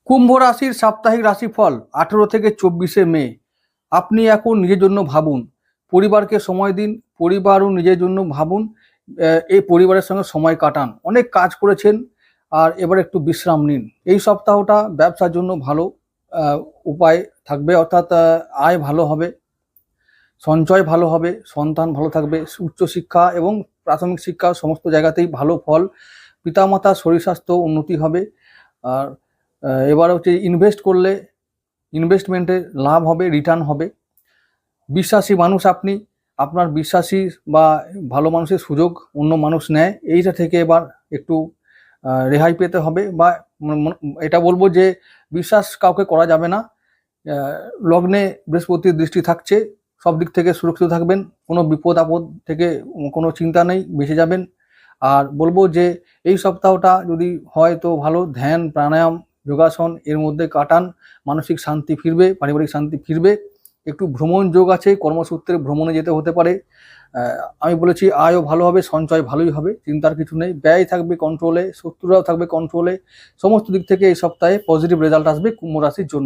কুম্ভ রাশির সাপ্তাহিক রাশিফল 18 থেকে 24শে মে। আপনি এখন নিজের জন্য ভাবুন, পরিবারকে সময় দিন, পরিবারও নিজের জন্য ভাবুন। এই পরিবারের সঙ্গে সময় কাটান। অনেক কাজ করেছেন, আর এবার একটু বিশ্রাম নিন। এই সপ্তাহটা ব্যবসার জন্য ভালো উপায় থাকবে, অর্থাৎ আয় ভালো হবে, সঞ্চয় ভালো হবে, সন্তান ভালো থাকবে, উচ্চশিক্ষা এবং প্রাথমিক শিক্ষা সমস্ত জায়গাতেই ভালো ফল, পিতামাতার শরীর স্বাস্থ্য উন্নতি হবে। আর এবার হচ্ছে ইনভেস্ট করলে ইনভেস্টমেন্টে লাভ হবে, রিটার্ন হবে। বিশ্বাসী মানুষ আপনি, আপনার বিশ্বাসী বা ভালো মানুষের সুযোগ অন্য মানুষ নেয়, এইটা থেকে এবার একটু রেহাই পেতে হবে। বা এটা বলবো যে বিশ্বাস কাউকে করা যাবে না। লগ্নে বৃহস্পতির দৃষ্টি থাকছে, সব দিক থেকে সুরক্ষিত থাকবেন, কোনো বিপদ আপদ থেকে কোনো চিন্তা নেই, বেঁচে যাবেন। আর বলবো যে এই সপ্তাহটা যদি হয় তো ভালো, ধ্যান প্রাণায়াম যোগাসন এর মধ্যে কাটান, মানসিক শান্তি ফিরবে, পারিবারিক শান্তি ফিরবে। একটু ভ্রমণ যোগ আছে, কর্মসূত্রে ভ্রমণে যেতে হতে পারে। আমি বলেছি আয়ও ভালো হবে, সঞ্চয় ভালোই হবে, চিন্তার কিছু নেই। ব্যয় থাকবে কন্ট্রোলে, শত্রুরাও থাকবে কন্ট্রোলে। সমস্ত দিক থেকে এই সপ্তাহে পজিটিভ রেজাল্ট আসবে কুম্ভ রাশির জন্য।